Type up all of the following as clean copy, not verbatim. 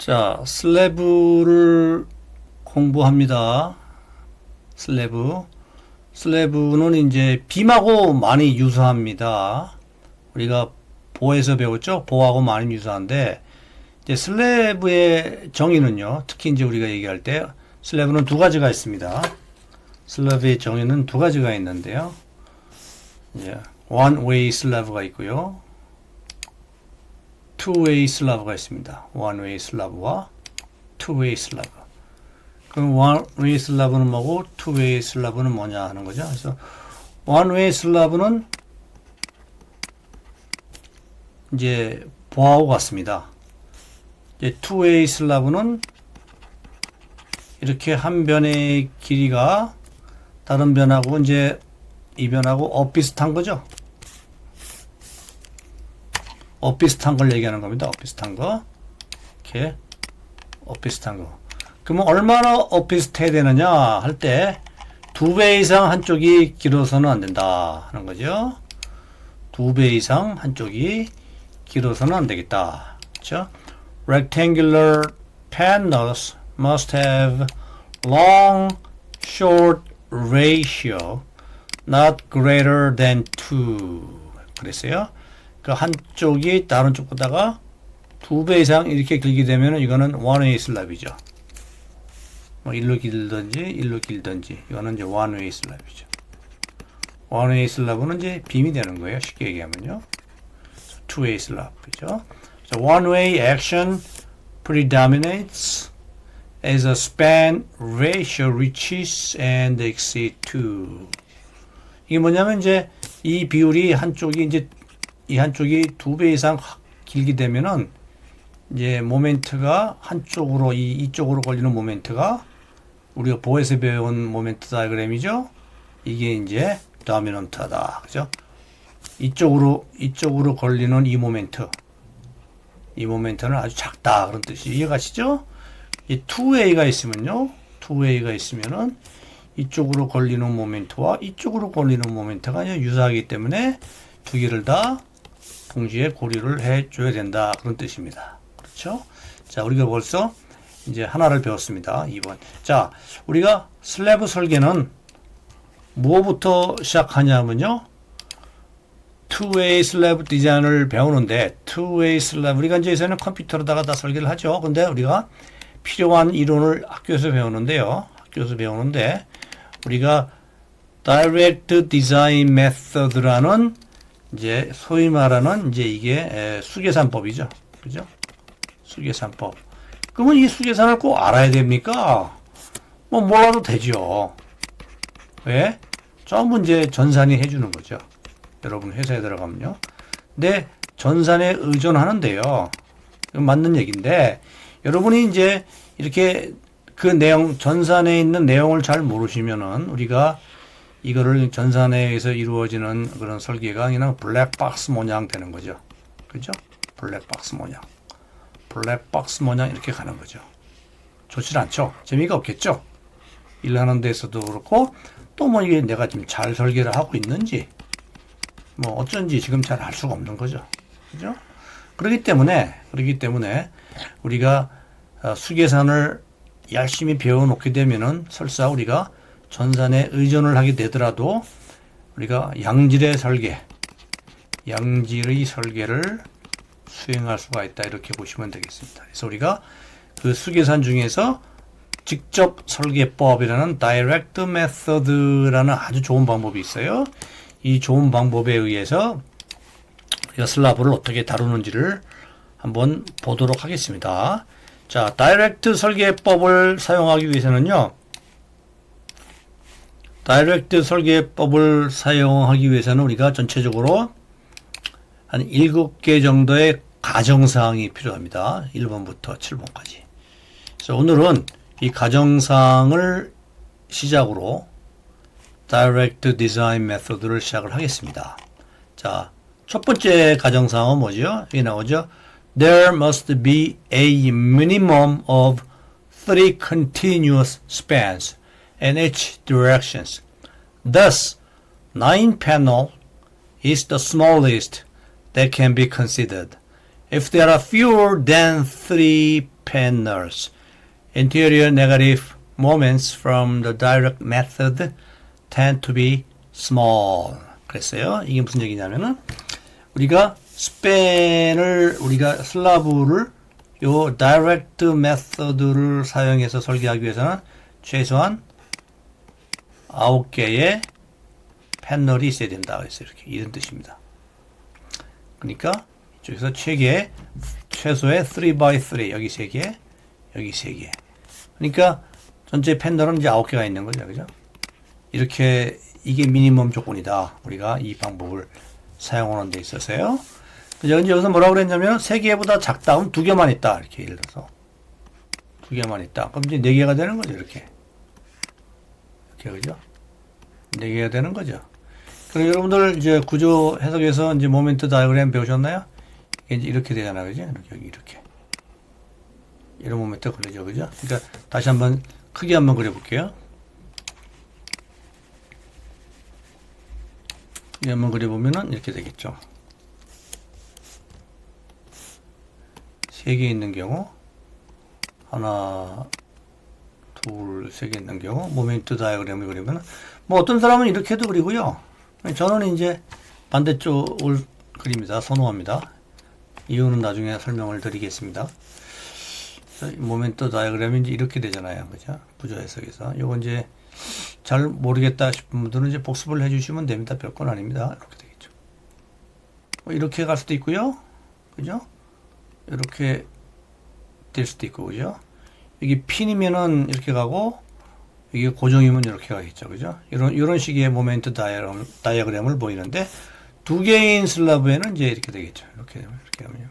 자, 슬래브를 공부합니다. 슬래브는 이제 빔하고 많이 유사합니다. 우리가 보에서 배웠죠? 보하고 많이 유사한데, 이제 슬래브의 정의는요, 특히 이제 우리가 얘기할 때, 슬래브는 두 가지가 있습니다. 슬래브의 정의는 두 가지가 있는데요. 이제, one way 슬래브가 있고요. two-way 슬라브가 있습니다. one-way 슬라브와 two-way 슬라브. 그럼 one-way 슬라브는 뭐고 two-way 슬라브는 뭐냐 하는 거죠. 그래서 one-way 슬라브는 이제 보하고 같습니다. 이제 two-way 슬라브는 이렇게 한 변의 길이가 다른 변하고 이제 이 변하고 비슷한 거죠. 비슷한 걸 얘기하는 겁니다. 비슷한 거. 이렇게 비슷한 거. 그러면 얼마나 비슷해야 되느냐 할 때 2배 이상 한쪽이 길어서는 안 된다 하는 거죠. 2배 이상 한쪽이 길어서는 안 되겠다. 그렇죠? Rectangular panels must have long short ratio not greater than 2. 그랬어요. 그 한쪽이 다른 쪽보다가 2배 이상 이렇게 길게 되면 이거는 one-way 슬랍이죠. 뭐 일로 길든지 이거는 이제 one-way 슬랍이죠. one-way 슬랍은 이제 빔이 되는 거예요. 쉽게 얘기하면요. two-way 슬랍 그죠? So one-way action predominates as a span ratio reaches and exceeds 2. 이게 뭐냐면 이제 이 비율이 한쪽이 이제 이 한쪽이 2배 이상 길게 되면은 이제 모멘트가 한쪽으로 이쪽으로 걸리는 모멘트가 우리가 보에서 배운 모멘트 다이그램이죠. 이게 이제 도미넌트하다. 그죠? 이쪽으로 걸리는 이 모멘트는 아주 작다 그런 뜻이 이해가시죠? 이 two-way가 있으면요. two-way가 있으면은 이쪽으로 걸리는 모멘트와 이쪽으로 걸리는 모멘트가 유사하기 때문에 두 개를 다 동시에 고려를 해줘야 된다. 그런 뜻입니다. 그렇죠? 자, 우리가 벌써 이제 하나를 배웠습니다. 2번. 자, 우리가 슬래브 설계는 무엇부터 시작하냐면요. two-way 슬래브 디자인을 배우는데, two-way 슬래브, 우리가 이제 예전에 컴퓨터로다가 다 설계를 하죠. 근데 우리가 필요한 이론을 학교에서 배우는데요. 우리가 Direct Design Method라는 이제 소위 말하는 이제 이게 수계산법이죠. 그죠? 수계산법. 그러면 이 수계산을 꼭 알아야 됩니까? 뭐 몰라도 되죠. 왜? 전부 이제 전산이 해주는 거죠. 여러분 회사에 들어가면요. 근데 전산에 의존하는데요. 맞는 얘기인데 여러분이 이제 이렇게 그 내용 전산에 있는 내용을 잘 모르시면은 우리가 이거를 전산에서 이루어지는 그런 설계가 그냥 블랙박스 모양 되는 거죠. 그죠? 블랙박스 모양 이렇게 가는 거죠. 좋지 않죠? 재미가 없겠죠? 일하는 데서도 그렇고 또 뭐 이게 내가 지금 잘 설계를 하고 있는지 뭐 어쩐지 지금 잘 알 수가 없는 거죠. 그죠? 그렇기 때문에 우리가 수계산을 열심히 배워놓게 되면은 설사 우리가 전산에 의존을 하게 되더라도 우리가 양질의 설계를 수행할 수가 있다 이렇게 보시면 되겠습니다. 그래서 우리가 그 수계산 중에서 직접 설계법이라는 Direct Method라는 아주 좋은 방법이 있어요. 이 좋은 방법에 의해서 우리가 슬라브를 어떻게 다루는지를 한번 보도록 하겠습니다. 자, Direct 설계법을 사용하기 위해서는요. 다이렉트 설계법을 사용하기 위해서는 우리가 전체적으로 한 7개 정도의 가정사항이 필요합니다. 1번부터 7번까지. 그래서 오늘은 이 가정사항을 시작으로 Direct Design Method를 시작을 하겠습니다. 자, 첫 번째 가정사항은 뭐죠? 여기 나오죠? There must be a minimum of 3 continuous spans in each directions. Thus, 9 panel is the smallest that can be considered. If there are fewer than 3 panels. Interior negative moments from the direct method tend to be small. 그랬어요. 이게 무슨 얘기냐면은 우리가 스팬을 우리가 슬라브를 요 direct method를 사용해서 설계하기 위해서는 최소한 9개의 패널이 있어야 된다. 그래서 이렇게 이런 뜻입니다. 그러니까 이쪽에서 최소의 3x3 여기 3개, 여기 3개. 그러니까 전체 패널은 이제 9개가 있는 거죠. 그죠? 이렇게 이게 미니멈 조건이다. 우리가 이 방법을 사용하는 데 있어서요. 그죠? 이제 여기서 뭐라고 그랬냐면 3개보다 작다. 그럼 2개만 있다. 이렇게 예를 들어서 2개만 있다. 그럼 이제 4개가 되는 거죠. 이렇게. 그죠? 4개가 되는 거죠. 그럼 여러분들 이제 구조 해석에서 이제 모멘트 다이어그램 배우셨나요? 이게 이제 이렇게 되잖아요. 그죠? 여기 이렇게. 이런 모멘트 걸리죠. 그죠? 그러니까 다시 한번 크게 한번 그려볼게요. 크게 한번 그려보면은 이렇게 되겠죠. 3개 있는 경우, 하나, 둘, 3개 있는 경우, 모멘트 다이어그램을 그리면, 뭐 어떤 사람은 이렇게도 그리고요. 저는 이제 반대쪽을 그립니다. 선호합니다. 이유는 나중에 설명을 드리겠습니다. 모멘트 다이어그램이 이제 이렇게 되잖아요. 그죠? 구조 해석에서. 요거 이제 잘 모르겠다 싶은 분들은 이제 복습을 해주시면 됩니다. 별건 아닙니다. 이렇게 되겠죠. 이렇게 갈 수도 있고요. 그죠? 이렇게 될 수도 있고, 그죠? 여기 핀이면은 이렇게 가고, 이게 고정이면 이렇게 가겠죠. 그죠? 이런 식의 모멘트 다이어그램을 보이는데, 2개인 슬라브에는 이제 이렇게 되겠죠. 이렇게 하면.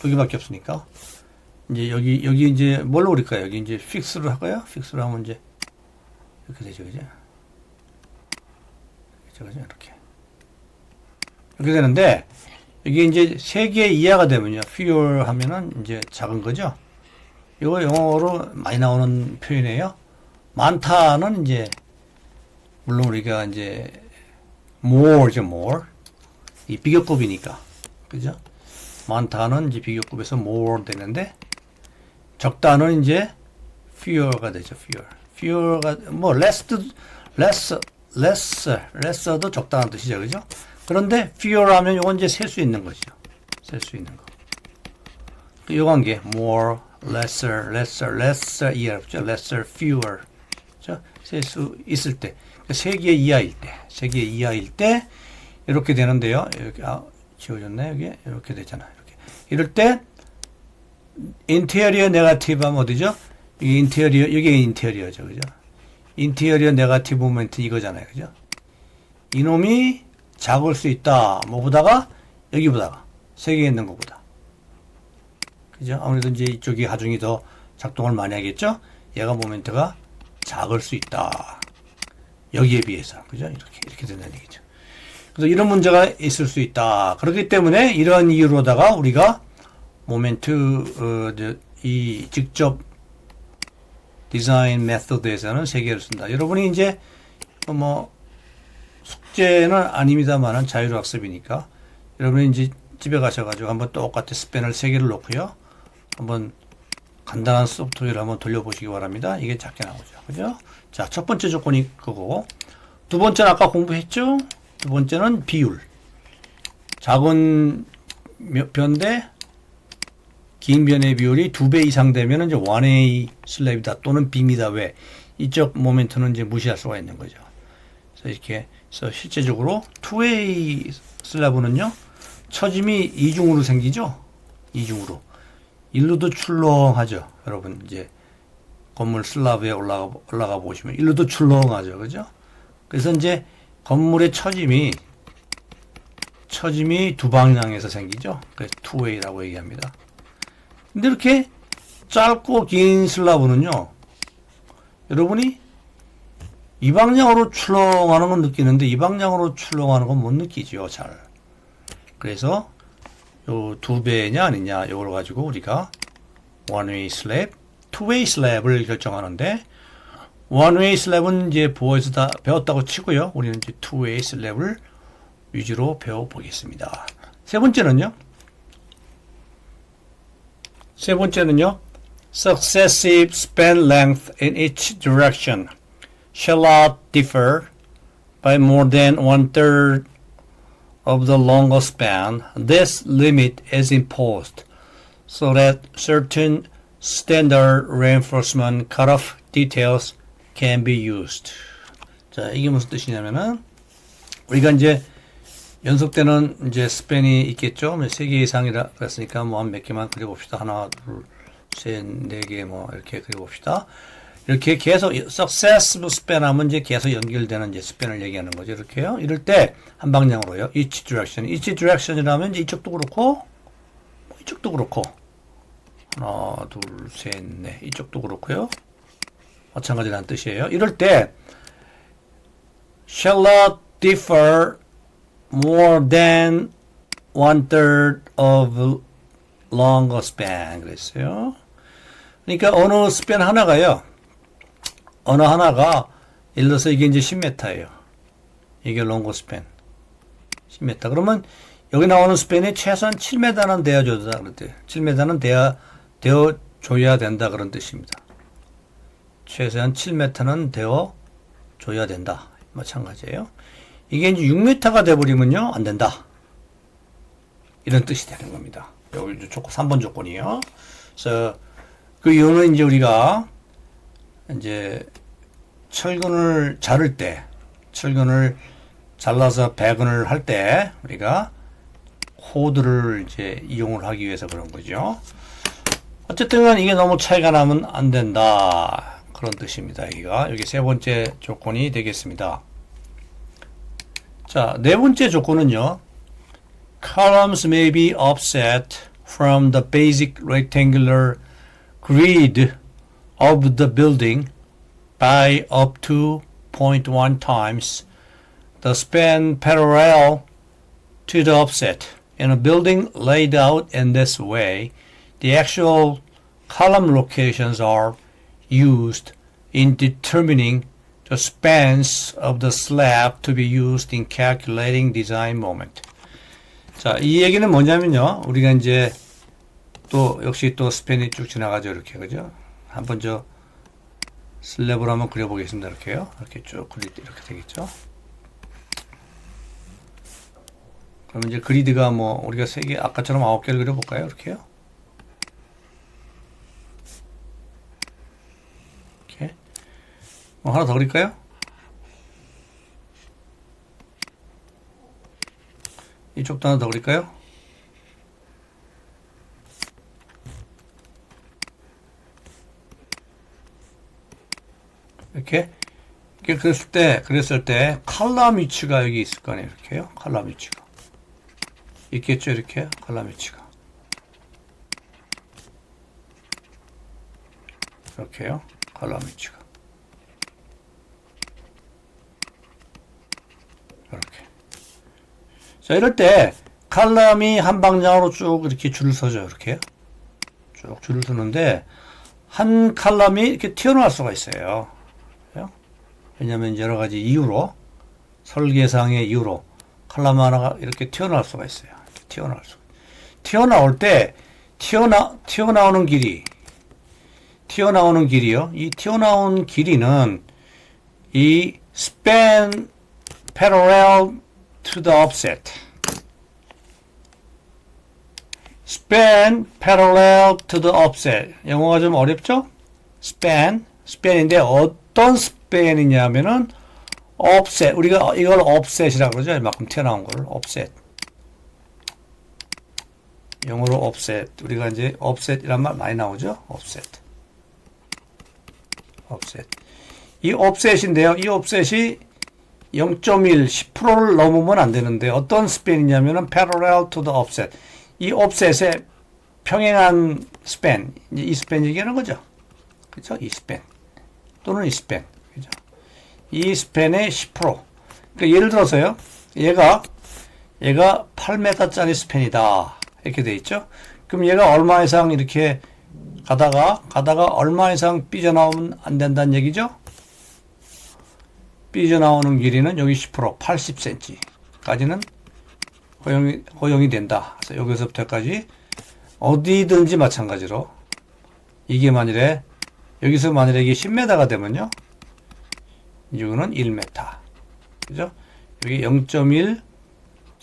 2개밖에 없으니까. 이제 여기 이제 뭘로 그릴까요? 여기 이제 픽스를 할까요? 픽스를 하면 이제 이렇게 되죠. 그죠? 그죠? 이렇게. 이렇게 되는데, 이게 이제 3개 이하가 되면요. fewer 하면은 이제 작은 거죠. 이거 영어로 많이 나오는 표현이에요. 많다는 이제, 물론 우리가 이제, more죠, more. 이 비교급이니까. 그죠? 많다는 이제 비교급에서 more 되는데, 적다는 이제, fewer가 되죠, fewer. fewer가, 뭐, lesser도 적다는 뜻이죠, 그죠? 그런데 fewer 하면 요건 이제 셀 수 있는 거죠. 셀 수 있는 거. 요 관계, more, lesser 이해롭죠? lesser, fewer. 셀 수 있을 때. 3개 이하일 때, 이렇게 되는데요. 이렇게, 지워졌네, 여기. 이렇게 되잖아요. 이럴 때, 인테리어 네거티브 하면 어디죠? 이게 인테리어죠. 그죠? 인테리어 네거티브 모멘트 이거잖아요. 그죠? 이놈이 작을 수 있다. 뭐보다가? 여기보다가. 3개 있는 것보다. 그죠? 아무래도 이제 이쪽이 하중이 더 작동을 많이 하겠죠? 얘가 모멘트가 작을 수 있다. 여기에 비해서. 그죠? 이렇게 된다는 얘기죠. 그래서 이런 문제가 있을 수 있다. 그렇기 때문에 이런 이유로다가 우리가 모멘트, 이 직접 디자인 메소드에서는 3개를 쓴다. 여러분이 이제, 숙제는 아닙니다만은 자율학습이니까 여러분이 이제 집에 가셔가지고 한번 똑같이 스팬을 3개를 놓고요. 한번 간단한 소프트웨어를 한번 돌려보시기 바랍니다. 이게 작게 나오죠. 그죠? 자, 첫 번째 조건이 그거고, 두 번째는 아까 공부했죠? 두 번째는 비율. 작은 변대, 긴 변의 비율이 2배 이상 되면 이제 1A 슬랩이다 또는 B입니다. 왜? 이쪽 모멘트는 이제 무시할 수가 있는 거죠. 그래서 이렇게 그래서 실제적으로 2A 슬라브는요, 처짐이 이중으로 생기죠? 이중으로. 일루도 출렁하죠. 여러분, 이제, 건물 슬라브에 올라가 보시면, 일루도 출렁하죠. 그죠? 그래서 이제, 건물의 처짐이 두 방향에서 생기죠? 그래서 2A라고 얘기합니다. 근데 이렇게 짧고 긴 슬라브는요, 여러분이 이 방향으로 출렁하는 건 느끼는데 이 방향으로 출렁하는 건 못 느끼죠, 잘. 그래서 요 2배냐 아니냐 이걸 가지고 우리가 one-way slab, two-way slab을 결정하는데 one-way slab은 이제 보어에서 다 배웠다고 치고요. 우리는 이제 two-way slab을 위주로 배워보겠습니다. 세 번째는요, successive span length in each direction shall not differ by more than 1/3 of the longer span. This limit is imposed so that certain standard reinforcement cutoff details can be used. 자, 이게 무슨 뜻이냐면은 우리가 이제 연속되는 이제 스팬이 있겠죠. 3개 이상이라 그랬으니까 뭐 한 몇 개만 그려봅시다. 하나, 둘, 셋, 4개 뭐 이렇게 그려봅시다. 이렇게 계속 successive span 하면 이제 계속 연결되는 이제 스팬을 얘기하는 거죠. 이렇게요. 이럴 때 한 방향으로요. each direction이라면 이제 이쪽도 그렇고 이쪽도 그렇고 하나, 둘, 셋, 넷 이쪽도 그렇고요. 마찬가지라는 뜻이에요. 이럴 때 shall not differ more than 1/3 of longer span 그랬어요. 그러니까 어느 스팬 하나가요. 어느 하나가 예를 들어서 이게 이제 10m예요. 이게 롱거 스팬 10m. 그러면 여기 나오는 스팬이 최소한 7m는 되어줘야 그랬대요. 7m는 되어줘야 된다 그런 뜻입니다. 최소한 7m는 되어줘야 된다. 마찬가지예요. 이게 이제 6m가 돼버리면요 안 된다. 이런 뜻이 되는 겁니다. 여기 3번 조건이요. 그래서 그 이유는 이제 우리가 이제 철근을 자를 때, 철근을 잘라서 배근을 할 때 우리가 코드를 이제 이용을 하기 위해서 그런 거죠. 어쨌든 이게 너무 차이가 나면 안 된다. 그런 뜻입니다. 여기 세 번째 조건이 되겠습니다. 자, 네 번째 조건은요. Columns may be offset from the basic rectangular grid of the building by up to 0.1 times the span parallel to the offset. In a building laid out in this way, the actual column locations are used in determining the spans of the slab to be used in calculating design moment. 자, 이 얘기는 뭐냐면요. 우리가 이제 또 역시 또 스팬이 쭉 지나가죠. 이렇게 그죠? 한번 저 슬랩으로 한번 그려보겠습니다. 이렇게요. 이렇게 쭉 이렇게 되겠죠. 그럼 이제 그리드가 뭐 우리가 3개 아까처럼 9개를 그려볼까요? 이렇게요. 이렇게 뭐 하나 더 그릴까요? 이쪽도 하나 더 그릴까요? 이렇게 그랬을 때 칼럼 위치가 여기 있을 거 아니에요. 이렇게요. 칼럼 위치가 있겠죠. 이렇게 칼럼 위치가 이렇게요. 칼럼 위치가 이렇게. 자, 이럴 때 칼럼이 한 방향으로 쭉 이렇게 줄을 서죠. 이렇게 쭉 줄을 서는데 한 칼럼이 이렇게 튀어나올 수가 있어요. 왜냐하면 여러 가지 이유로 설계상의 이유로 칼럼 하나가 이렇게 튀어나올 수가 있어요. 튀어나올 때 튀어나오는 길이요. 이 튀어나온 길이는 이 span parallel to the offset. span parallel to the offset. 영어가 좀 어렵죠? span인데 어떤 span이냐면은 offset. 우리가 이걸 offset이라고 그러죠. 이만큼 튀어나온 걸 offset. 영어로 offset. 우리가 이제 offset이란 말 많이 나오죠. offset. 이 offset인데요. 이 offset이 0.1, 10%를 넘으면 안 되는데 어떤 span이냐면은 parallel to the offset. 이 offset에 평행한 span. 이 span 얘기하는 거죠. 그렇죠? 이 span. 또는 이 span. 그죠? 이 스팬의 10%. 그러니까 예를 들어서요. 얘가 8m짜리 스팬이다. 이렇게 돼 있죠. 그럼 얘가 얼마 이상 이렇게 가다가 얼마 이상 삐져나오면 안 된다는 얘기죠. 삐져나오는 길이는 여기 10%, 80cm까지는 허용이 된다. 그래서 여기서부터까지 어디든지 마찬가지로 이게 만일에 여기서 만일에 이게 10m가 되면요, 이거는 1m. 그죠? 여기 0.1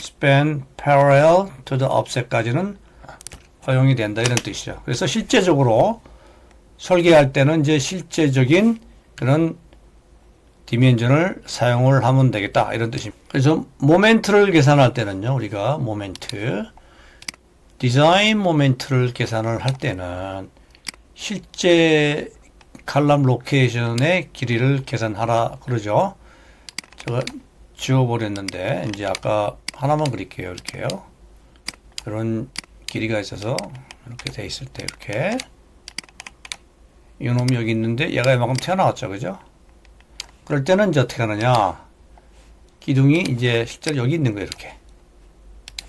span parallel to the offset까지는 허용이 된다, 이런 뜻이죠. 그래서 실제적으로 설계할 때는 이제 실제적인 그런 디멘전을 사용을 하면 되겠다, 이런 뜻입니다. 그래서 모멘트를 계산할 때는요, 우리가 모멘트, 디자인 모멘트를 계산을 할 때는 실제 칼럼 로케이션의 길이를 계산하라 그러죠. 제가 지워버렸는데 이제 아까 하나만 그릴게요. 이렇게요. 이런 길이가 있어서 이렇게 돼 있을 때 이렇게 이놈이 여기 있는데 얘가 이만큼 튀어나왔죠, 그죠? 그럴 때는 이제 어떻게 하느냐, 기둥이 이제 실제로 여기 있는 거예요.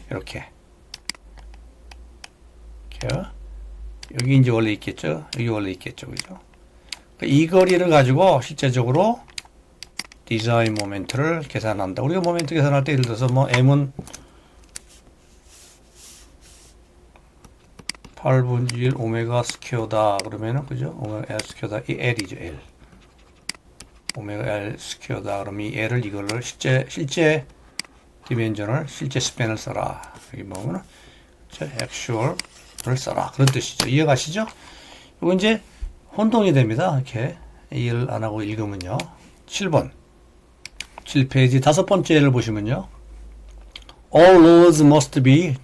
이렇게 여기 이제 원래 있겠죠. 여기 원래 있겠죠, 그죠? 이 거리를 가지고 실제적으로 디자인 모멘트를 계산한다. 우리가 모멘트 계산할 때 예를 들어서 뭐 m은 8분의 1 오메가 스퀘어다 그러면은, 그죠? 오메가 L 스퀘어다. 이 L이죠, L. 오메가 L 스퀘어다. 그러면 이 L을 이거를 실제 디멘전을, 실제 스팬을 써라. 여기 보면은, actual을 써라. 그런 뜻이죠. 이해가시죠? 이거 이제 혼동이 됩니다. 이렇게 이해를 안 하고 읽으면요. 7번. 7페이지 다섯 번째 예를 보시면요. All loads must be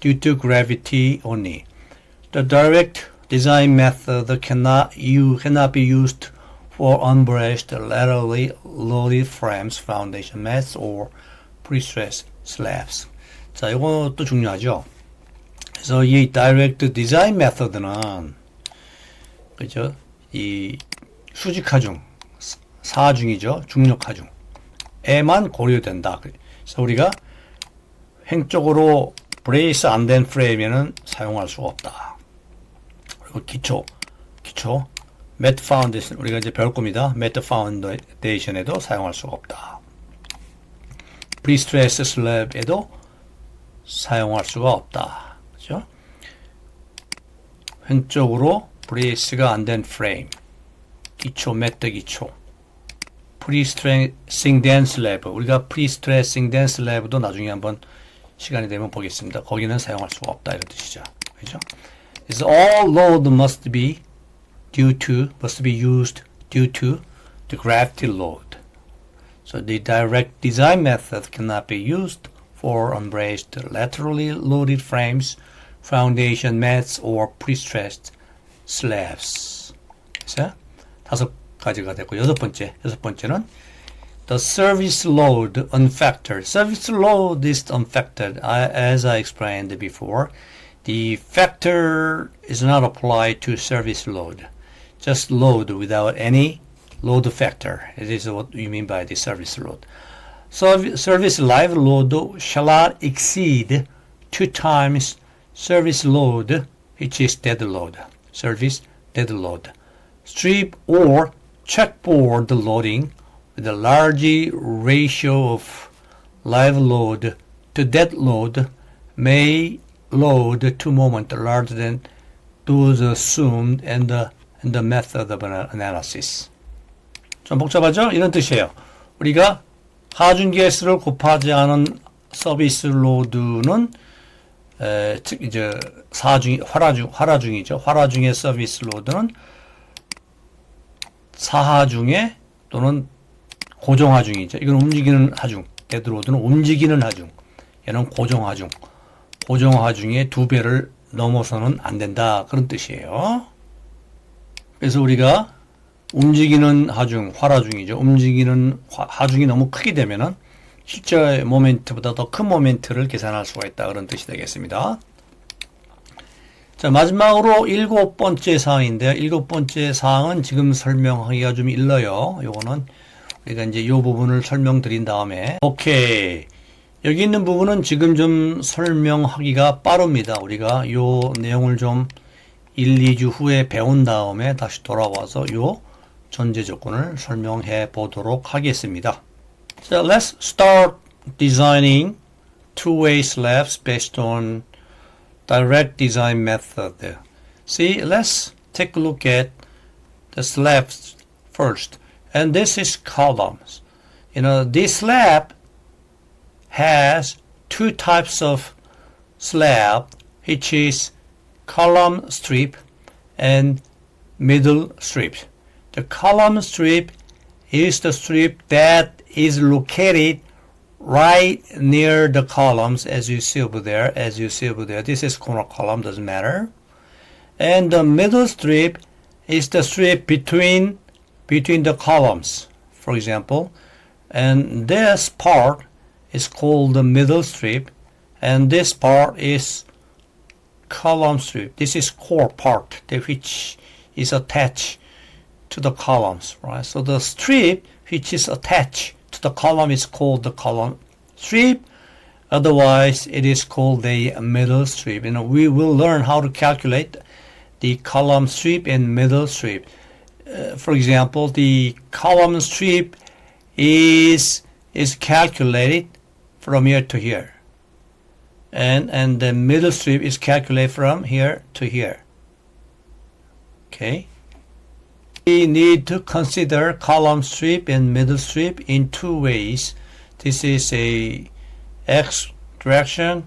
due to gravity only. The direct design method cannot be used for unbraced laterally loaded frames, foundation mats, or pre-stressed slabs. 자, 이것도 중요하죠. 그래서 이 direct design method는, 그죠? 이 수직 하중, 사중이죠. 중력 하중. 에만 고려된다. 그래서 우리가 횡적으로 브레이스 안 된 프레임에는 사용할 수가 없다. 그리고 기초, 매트 파운데이션, 우리가 이제 배울 겁니다. 매트 파운데이션에도 사용할 수가 없다. 프리스트레스 슬랩에도 사용할 수가 없다. 그죠? 횡적으로 브레이스가 안 된 프레임, 기초, 매트 기초, 프리스트레싱 된 슬래브, 우리가 프리스트레싱 된 슬래브도 나중에 한번 시간이 되면 보겠습니다. 거기는 사용할 수가 없다, 이런 뜻이죠. 그죠? 그래서 all load must be used due to the gravity load. So the direct design method cannot be used for unbraced laterally loaded frames, foundation mats, or pre-stressed slabs. 그래서 다섯 가지가 됐고, 여섯 번째는 the service load unfactored. Service load is unfactored. As I explained before, the factor is not applied to service load. Just load without any load factor. It is what we mean by the service load. Service live load shall not exceed 2 times service load, which is dead load. Service dead load. Strip or checkboard loading with a large ratio of live load to dead load may load to moment larger than those assumed in the method of analysis. 좀 복잡하죠? 이런 뜻이에요. 우리가 하중계수를 곱하지 않은 서비스 로드는 이제 활하중이죠. 활하중의 서비스 로드는 사하중의 또는 고정하중이죠. 이건 움직이는 하중. 데드로드는 움직이는 하중. 얘는 고정하중. 고정하중의 2배를 넘어서는 안 된다. 그런 뜻이에요. 그래서 우리가 움직이는 하중, 활하중이죠. 움직이는 하중이 너무 크게 되면은 실제 모멘트보다 더 큰 모멘트를 계산할 수가 있다. 그런 뜻이 되겠습니다. 자, 마지막으로 7번째 사항인데요. 7번째 사항은 지금 설명하기가 좀 일러요. 요거는 우리가 이제 요 부분을 설명드린 다음에, 오케이. 여기 있는 부분은 지금 좀 설명하기가 빠릅니다. 우리가 요 내용을 좀 1, 2주 후에 배운 다음에 다시 돌아와서 요 전제 조건을 설명해 보도록 하겠습니다. So let's start designing two-way slabs based on direct design method. See, let's take a look at the slabs first. And this is columns. This slab has two types of slab, which is column strip and middle strip. The column strip is the strip that is located right near the columns, as you see over there. This is corner column, doesn't matter. And the middle strip is the strip between the columns, for example. And this part is called the middle strip, and this part is column strip. This is core part, which is attached to the columns, right? So the strip which is attached to the column is called the column strip. Otherwise, it is called the middle strip. We will learn how to calculate the column strip and middle strip. For example, the column strip is calculated from here to here, and the middle strip is calculated from here to here. Okay. We need to consider column strip and middle strip in two ways. This is a x direction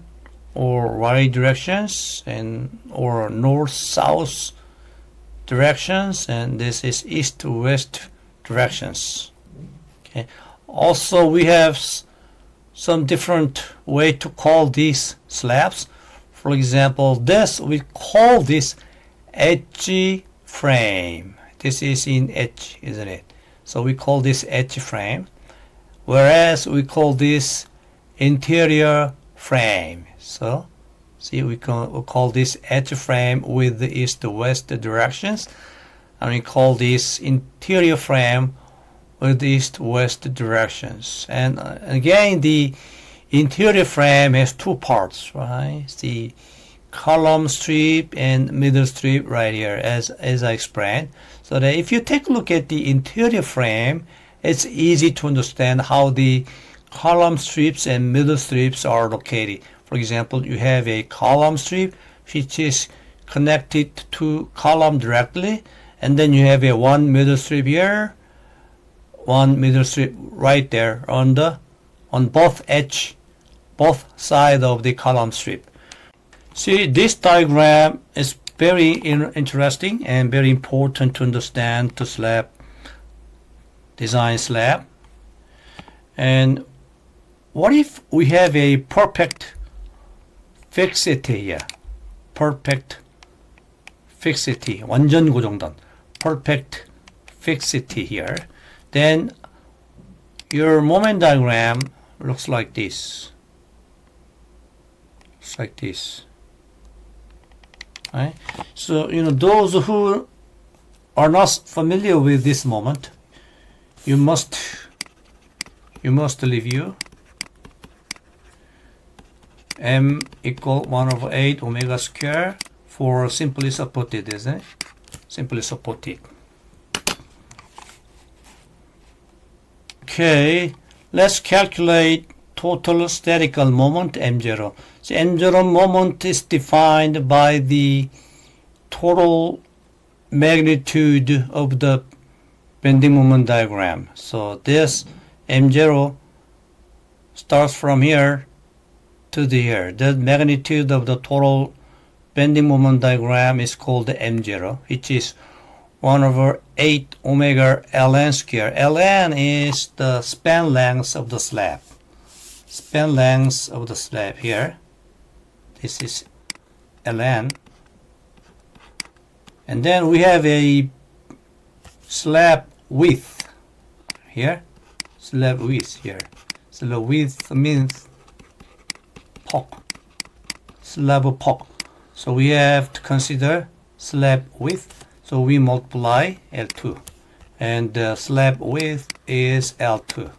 or y directions, or north south directions, and this is east to west directions. Okay. Also, we have some different way to call these slabs. For example, we call this edge frame. This is in edge, isn't it? So we call this edge frame, whereas we call this interior frame. So see, we call this edge frame with the east to west directions, and we call this interior frame with the east to west directions. And again, the interior frame has two parts, right? The column strip and middle strip right here, as I explained. So that if you take a look at the interior frame, it's easy to understand how the column strips and middle strips are located. For example, you have a column strip which is connected to column directly, and then you have a one middle strip here, one middle strip right there on both sides of the column strip. See, this diagram is very interesting and very important to understand the slab design slab. And what if we have a perfect fixity here? Perfect fixity, 완전 고정단. Perfect fixity here. Then your moment diagram looks like this. Looks like this. Right? So, those who are not familiar with this moment, you must review m equal 1/8 omega square for simply supported, isn't it? Simply supported. Okay, let's calculate total statical moment m0. So m0 moment is defined by the total magnitude of the bending moment diagram. So this m0 starts from here to here. The magnitude of the total bending moment diagram is called m0, which is 1/8 omega ln square. Ln is the span length of the slab. Span length of the slab here. This is ln. And then we have a slab width here. Slab width here. Slab width means POC. Slab POC. So we have to consider slab width. So we multiply L2. And the slab width is L2.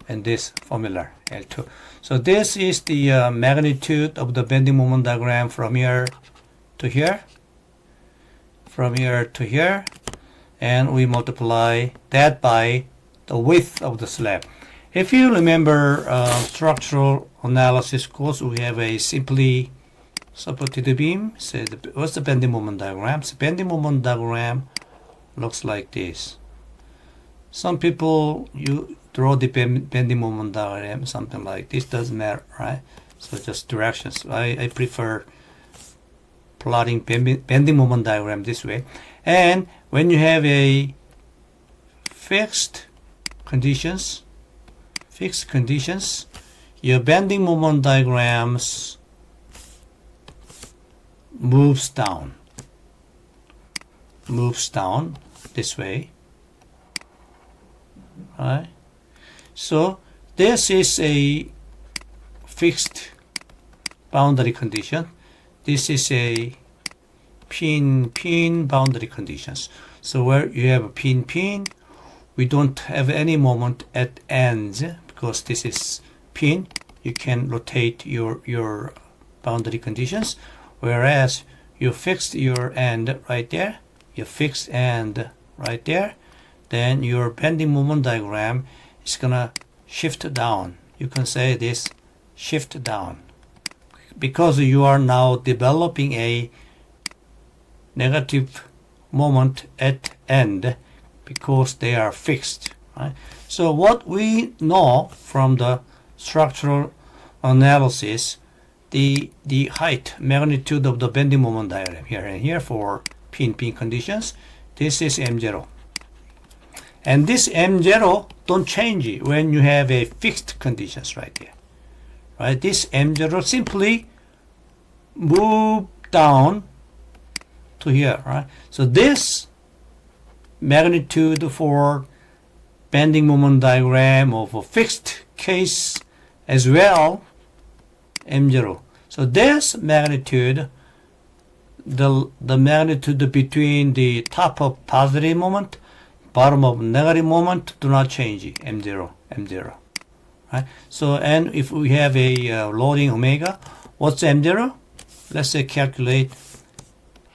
And this formula, L2. So this is the magnitude of the bending moment diagram from here to here. From here to here. And we multiply that by the width of the slab. If you remember structural analysis course, we have a simply supported beam. Say what's the bending moment diagram? So bending moment diagram looks like this. Some people you draw the bending moment diagram something like this, doesn't matter, right? So just directions. I prefer plotting bending moment diagram this way. And when you have a fixed conditions, your bending moment diagrams moves down this way, right? So this is a fixed boundary condition. This is a pin boundary conditions. So where you have a pin, we don't have any moment at ends because this is pin. You can rotate your boundary conditions, whereas you fixed your end right there, you fixed end right there, then your bending moment diagram is gonna shift down. You can say this shift down because you are now developing a negative moment at end because they are fixed, right? So what we know from the structural analysis, the height, magnitude of the bending moment diagram here and here for pin conditions, this is M0. And this M0 don't change when you have a fixed conditions right there, right? This M0 simply move down to here, right? So this magnitude for bending moment diagram of a fixed case as well, M0. So this magnitude, the magnitude between the top of positive moment, bottom of negative moment do not change, M0, right? So, and if we have a loading omega, what's M0? Let's say calculate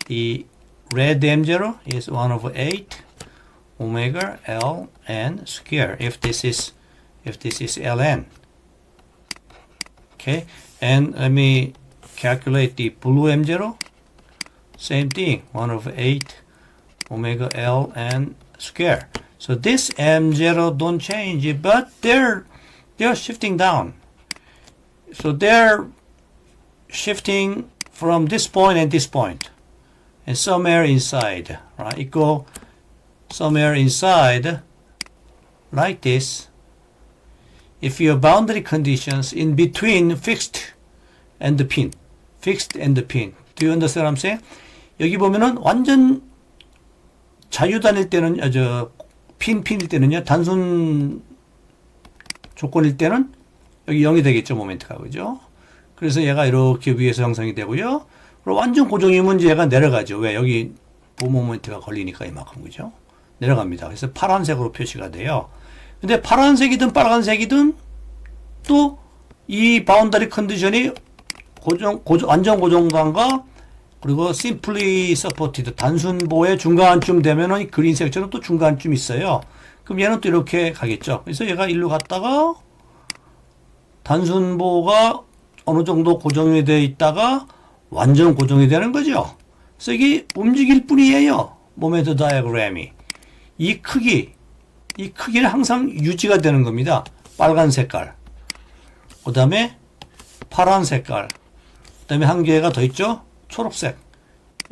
the red M0 is 1/8 omega ln square if this is ln. Okay, and let me calculate the blue M0. Same thing, 1/8 omega ln square. So this M0 don't change, but they're shifting down. So they're shifting from this point and this point, and somewhere inside, right? It go somewhere inside like this. If your boundary conditions in between fixed and the pin, do you understand what I'm saying? 여기 보면은 완전 자유단일 때는 핀일 때는요, 단순 조건일 때는 여기 0이 되겠죠, 모멘트가, 그죠? 그래서 얘가 이렇게 위에서 형성이 되고요. 그리고 완전 고정이면 얘가 내려가죠. 왜? 여기 보 모멘트가 걸리니까 이만큼, 그죠? 내려갑니다. 그래서 파란색으로 표시가 돼요. 근데 파란색이든 빨간색이든 또 이 바운더리 컨디션이 완전 고정관과 그리고 simply supported 단순보의 중간쯤 되면은 그린색처럼 또 중간쯤 있어요. 그럼 얘는 또 이렇게 가겠죠. 그래서 얘가 일로 갔다가 단순보가 어느 정도 고정이 되어 있다가 완전 고정이 되는 거죠. 그래서 이게 움직일 뿐이에요. 모멘트 다이어그램이. 이 크기는 항상 유지가 되는 겁니다. 빨간 색깔, 그 다음에 파란 색깔, 그 다음에 한 개가 더 있죠? 초록색.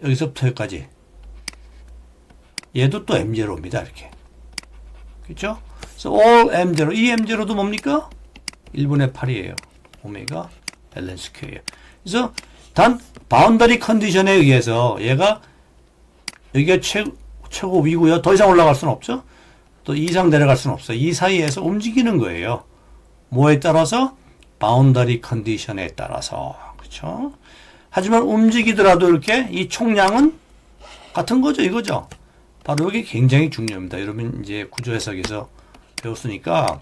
여기서부터 여기까지. 얘도 또 M0입니다. 이렇게. 그렇죠? 그래서 all M0. 이 M0도 뭡니까? 1분의 8이에요. 오메가 ln 스퀘어예요. 그래서 단 바운더리 컨디션에 의해서 얘가 여기가 최고 위고요. 더 이상 올라갈 수는 없죠. 또 이상 내려갈 수는 없어요. 이 사이에서 움직이는 거예요. 뭐에 따라서? 바운더리 컨디션에 따라서. 그렇죠? 하지만 움직이더라도 이렇게 이 총량은 같은 거죠, 이거죠. 바로 이게 굉장히 중요합니다. 여러분 이제 구조 해석에서 배웠으니까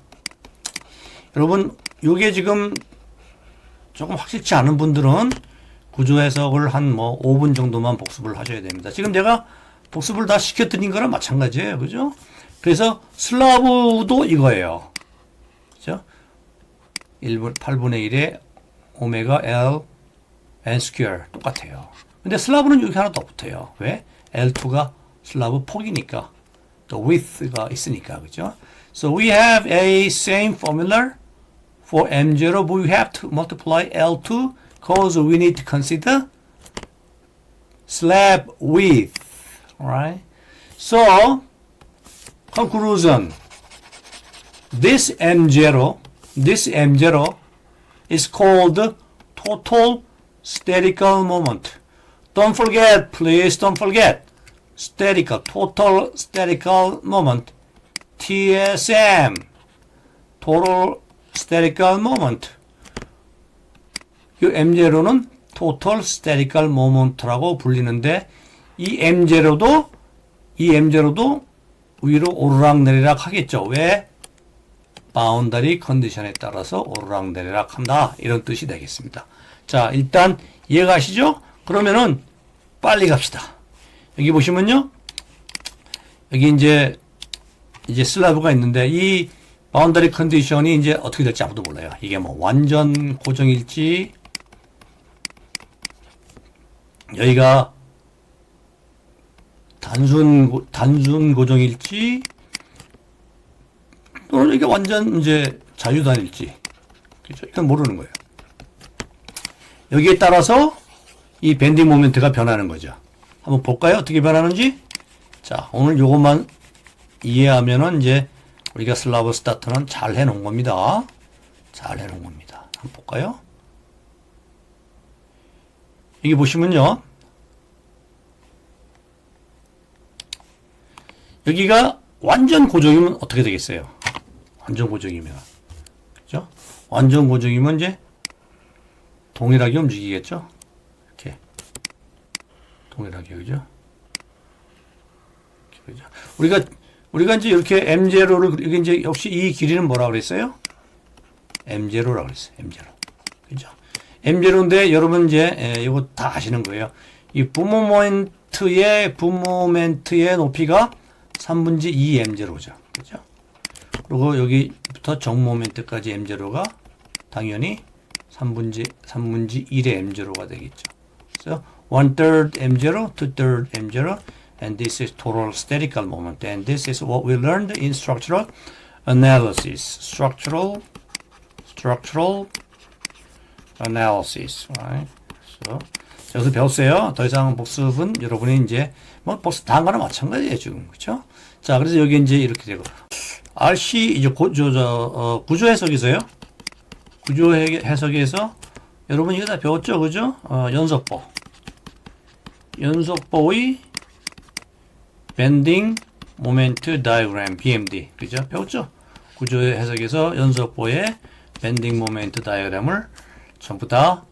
여러분 요게 지금 조금 확실치 않은 분들은 구조 해석을 한 뭐 5분 정도만 복습을 하셔야 됩니다. 지금 내가 복습을 다 시켜드린 거랑 마찬가지예요. 그죠? 그래서 슬라브도 이거예요. 그죠? 8분의 1의 오메가 L n square 똑같아요. 근데 슬라브는 여기 하나 더 붙어요. 왜? L2가 슬라브 폭이니까 또 width가 있으니까 그죠? So we have a same formula for M0, but we have to multiply L2 because we need to consider slab width. Alright? So conclusion. This M0 is called total statical moment. Don't forget, please don't forget. Statical, total statical moment. TSM, total statical moment. 이 M0는 total statical moment라고 불리는데 이 M0도 위로 오르락내리락 하겠죠. 왜? 바운더리 컨디션에 따라서 오르락내리락 한다. 이런 뜻이 되겠습니다. 자, 일단 이해가시죠? 그러면은 빨리 갑시다. 여기 보시면요. 여기 이제 슬라브가 있는데 이 바운더리 컨디션이 이제 어떻게 될지 아무도 몰라요. 이게 뭐 완전 고정일지 여기가 단순 고정일지 또는 이게 완전 이제 자유단일지 그죠? 이건 모르는 거예요. 여기에 따라서 이 밴딩 모멘트가 변하는 거죠. 한번 볼까요? 어떻게 변하는지? 자, 오늘 요것만 이해하면은 이제 우리가 슬라브 스타트는 잘 해놓은 겁니다. 잘 해놓은 겁니다. 한번 볼까요? 여기 보시면요. 여기가 완전 고정이면 어떻게 되겠어요? 완전 고정이면. 그죠? 완전 고정이면 이제 동일하게 움직이겠죠? 이렇게. 동일하게, 그죠? 그죠? 우리가 이제 이렇게 M0를, 이게 이제 역시 이 길이는 뭐라고 그랬어요? M0라고 그랬어요. M0. 그죠? M0인데 여러분 이제, 이거 다 아시는 거예요. 이 분모멘트의 높이가 3분의 2 M0죠. 그죠? 그리고 여기부터 정모멘트까지 M0가 당연히 3분의 1의 M0가 되겠죠. 그래서 1/3 M0, 2/3 M0, and this is total statical moment. And this is what we learned in structural analysis. Structural analysis. Right? So, 여기서 배웠어요. 더 이상 복습은 여러분이 이제 뭐 복습 다 한 거나 마찬가지예요 지금. 그렇죠? 자, 그래서 여기 이제 이렇게 되고 RC 이제 구조 해석에서요. 구조 해석에서 여러분 이거 다 배웠죠, 그죠? 연속보의 밴딩 모멘트 다이어그램 BMD, 그죠? 배웠죠? 구조 해석에서 연속보의 밴딩 모멘트 다이어그램을 전부 다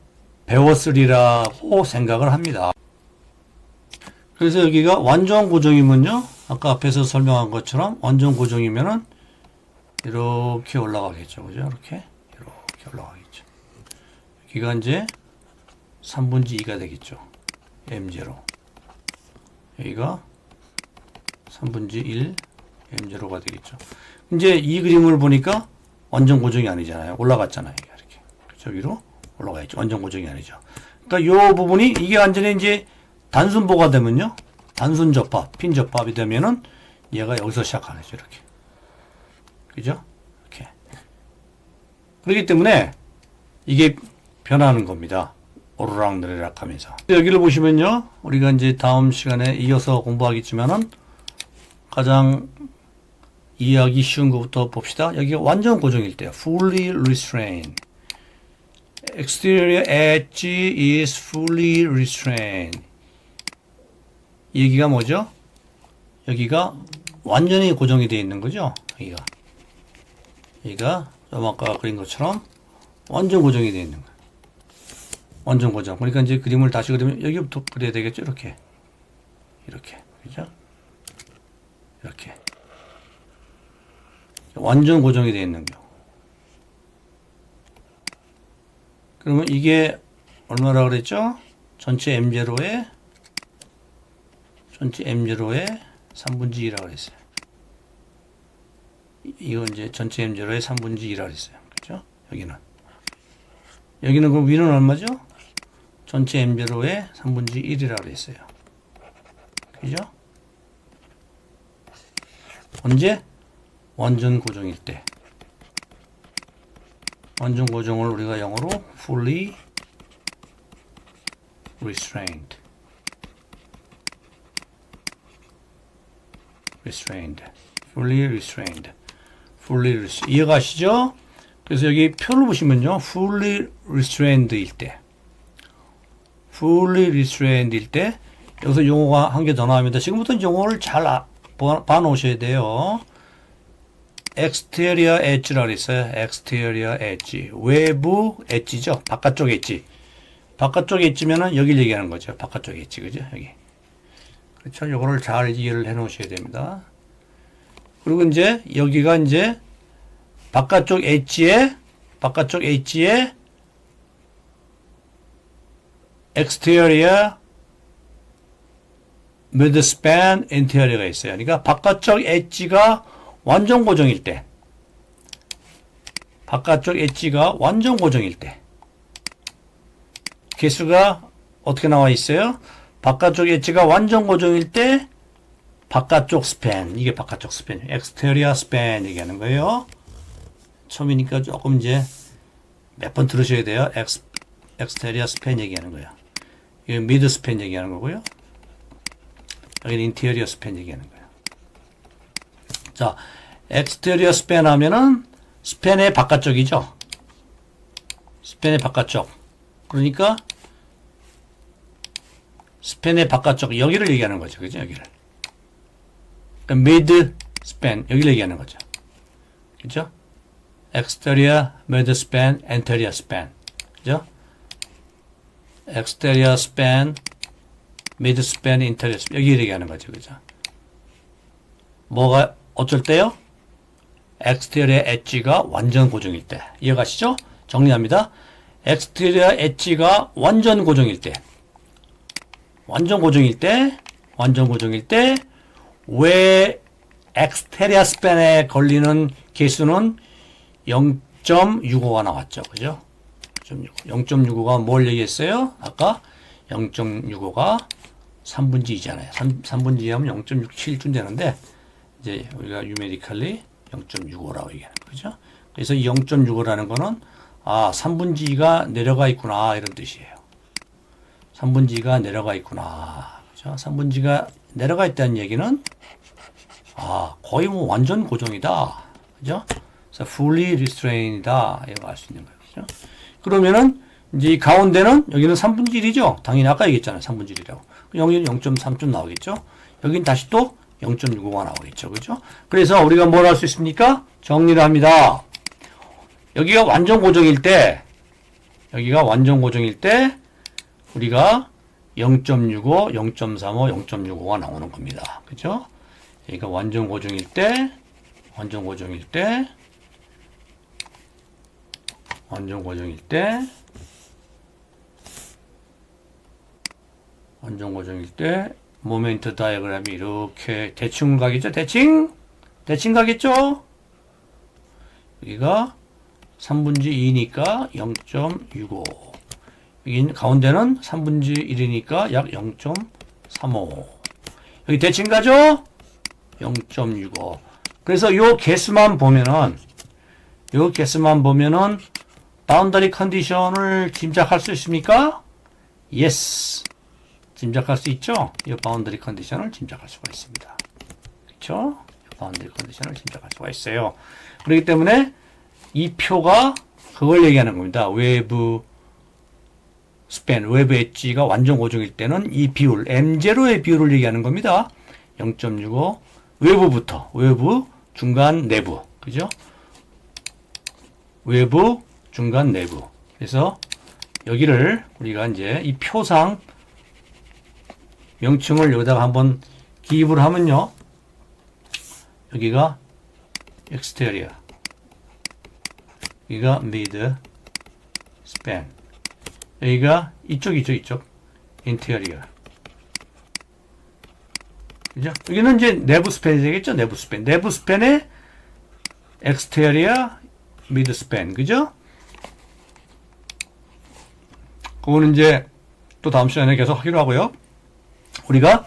배웠으리라고 생각을 합니다. 그래서 여기가 완전 고정이면요, 아까 앞에서 설명한 것처럼 완전 고정이면은 이렇게 올라가겠죠, 그죠? 이렇게 올라가겠죠. 여기가 이제 3분의 2가 되겠죠. M0. 여기가 3분의 1 M0가 되겠죠. 이제 이 그림을 보니까 완전 고정이 아니잖아요. 올라갔잖아요. 이렇게. 그쵸? 위로 올라가 있죠. 완전 고정이 아니죠. 그러니까 요 부분이 이게 완전히 이제 단순보가 되면요. 단순 접합, 핀 접합이 되면은 얘가 여기서 시작하겠죠. 이렇게. 그죠? 이렇게. 그렇기 때문에 이게 변하는 겁니다. 오르락내리락 하면서. 여기를 보시면요. 우리가 이제 다음 시간에 이어서 공부하겠지만은 가장 이해하기 쉬운 것부터 봅시다. 여기가 완전 고정일 때요. fully restrained. exterior edge is fully restrained. 이 얘기가 뭐죠? 여기가 완전히 고정이 되어 있는 거죠. 여기가 좀 아까 그린 것처럼 완전 고정이 되어 있는 거예요. 완전 고정. 그러니까 이제 그림을 다시 그리면 여기부터 그려야 되겠죠. 이렇게. 그죠? 이렇게. 완전 고정이 되어 있는 거. 그러면 이게 얼마라 그랬죠? 전체 M0에 3분의 2라고 그랬어요. 이거 이제 전체 M0의 3분의 2라고 그랬어요. 그죠? 여기는 그럼 위는 얼마죠? 전체 M0의 3분의 1이라고 했어요. 그죠? 언제? 완전 고정일 때. 완전 고정을 우리가 영어로 fully restrained. fully restrained. 이해가시죠? 그래서 여기 표를 보시면요. fully restrained일 때. 여기서 용어가 한 개 더 나옵니다. 지금부터 용어를 잘 봐놓으셔야 돼요. exterior edge라고 했어요. exterior edge. 외부 엣지죠. 바깥쪽 엣지. 바깥쪽 엣지면은 여길 얘기하는 거죠. 바깥쪽 엣지. 그죠? 여기. 그렇죠. 요거를 잘 이해를 해 놓으셔야 됩니다. 그리고 이제 여기가 이제 바깥쪽 엣지에 exterior midspan interior가 있어요. 그러니까 바깥쪽 엣지가 완전 고정일 때, 개수가 어떻게 나와 있어요? 바깥쪽 엣지가 완전 고정일 때 바깥쪽 스팬, 이게 바깥쪽 스팬, exterior span 얘기하는 거예요. 처음이니까 조금 이제 몇 번 들으셔야 돼요. exterior span 얘기하는 거예요. 이게 mid span 얘기하는 거고요. 여기는 interior span 얘기하는 거예요. 자, exterior span 하면은 스팬의 바깥쪽이죠. 스팬의 바깥쪽. 그러니까 스팬의 바깥쪽 여기를 얘기하는 거죠. 그죠? 여기를. 그러니까 mid span 여기를 얘기하는 거죠. 그죠? exterior, mid span, interior span. 그죠? exterior span, mid span, interior span. 여기 얘기하는 거죠. 그죠? 뭐가 어쩔 때요? exterior 엣지가 완전 고정일 때. 이해가시죠? 정리합니다. exterior 엣지가 완전 고정일 때. 왜 exterior span에 걸리는 개수는 0.65가 나왔죠. 그죠? 0.65가 뭘 얘기했어요? 아까 0.65가 3분의 2잖아요. 3분의 2 하면 0.67쯤 되는데, 이제 우리가 numerically 0.65라고 얘기하는 거죠. 그래서 0.65라는 거는, 3분의 2가 내려가 있구나, 이런 뜻이에요. 3분의 2가 내려가 있구나. 그죠? 3분의 2가 내려가 있다는 얘기는, 거의 뭐 완전 고정이다. 그죠? 그래서 fully restrained이다. 이거 알 수 있는 거예요. 그죠? 그러면은, 이제 이 가운데는, 여기는 3분의 1이죠? 당연히 아까 얘기했잖아요. 3분의 1이라고. 여기는 0.3좀 나오겠죠? 여긴 다시 또 0.65가 나오겠죠. 그죠? 그래서 우리가 뭘 할 수 있습니까? 정리를 합니다. 여기가 완전 고정일 때, 우리가 0.65, 0.35, 0.65가 나오는 겁니다. 그죠? 여기가 완전 고정일 때, 모멘트 다이어그램이 이렇게 대충 가겠죠? 대칭 가겠죠? 여기가 3분의 2니까 0.65. 여기 가운데는 3분의 1이니까 약 0.35. 여기 대칭 가죠? 0.65. 그래서 요 개수만 보면은 바운더리 컨디션을 짐작할 수 있습니까? Yes. 짐작할 수 있죠? 이 바운더리 컨디션을 짐작할 수가 있습니다. 그렇죠? 바운더리 컨디션을 짐작할 수가 있어요. 그렇기 때문에 이 표가 그걸 얘기하는 겁니다. 외부 스팬, 외부 엣지가 완전 고정일 때는 이 비율, M0의 비율을 얘기하는 겁니다. 0.65 외부부터, 외부, 중간, 내부. 그죠? 외부, 중간, 내부. 그래서 여기를 우리가 이제 이 표상 명칭을 여기다가 한번 기입을 하면요. 여기가 exterior, 여기가 mid span, 여기가 이쪽 interior. 그죠? 여기는 이제 내부 스팬이 되겠죠? 내부 스팬에 exterior, mid span. 그죠? 그거는 이제 또 다음 시간에 계속 하기로 하고요. 우리가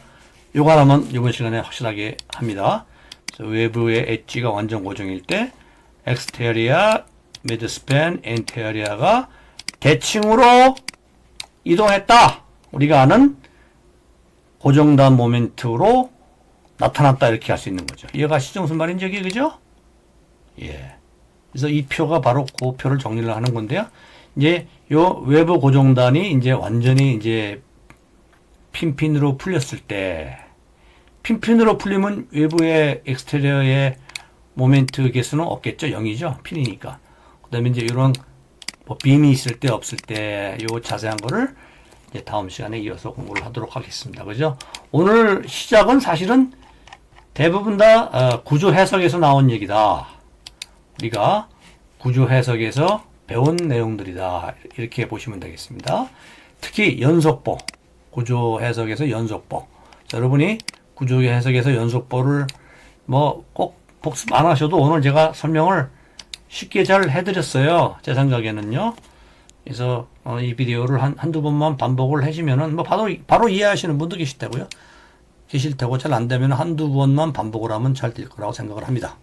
요거 하나만 이번 시간에 확실하게 합니다. 외부의 엣지가 완전 고정일 때 엑스테리아, 미드스팬, 인테리어가 대칭으로 이동했다. 우리가 아는 고정단 모멘트로 나타났다 이렇게 할 수 있는 거죠. 이해가시죠? 무슨 말인지 여기 그죠? 예. 그래서 이 표가 바로 그 표를 정리를 하는 건데요. 이제 요 외부 고정단이 이제 완전히 이제 핀핀으로 풀렸을 때, 핀핀으로 풀리면 외부의 엑스테리어의 모멘트 개수는 없겠죠. 0이죠. 핀이니까. 그 다음에 이제 이런 뭐 빔이 있을 때 없을 때 요 자세한 거를 이제 다음 시간에 이어서 공부를 하도록 하겠습니다. 그죠? 오늘 시작은 사실은 대부분 다 구조 해석에서 나온 얘기다. 우리가 구조 해석에서 배운 내용들이다. 이렇게 보시면 되겠습니다. 특히 연속보, 구조 해석에서 연속보. 자, 여러분이 구조 해석에서 연속보를 뭐 꼭 복습 안 하셔도 오늘 제가 설명을 쉽게 잘 해드렸어요. 제 생각에는요. 그래서 이 비디오를 한두 번만 반복을 해주면은 뭐 바로 이해하시는 분도 계실 테고요. 잘 안 되면 한두 번만 반복을 하면 잘 될 거라고 생각을 합니다.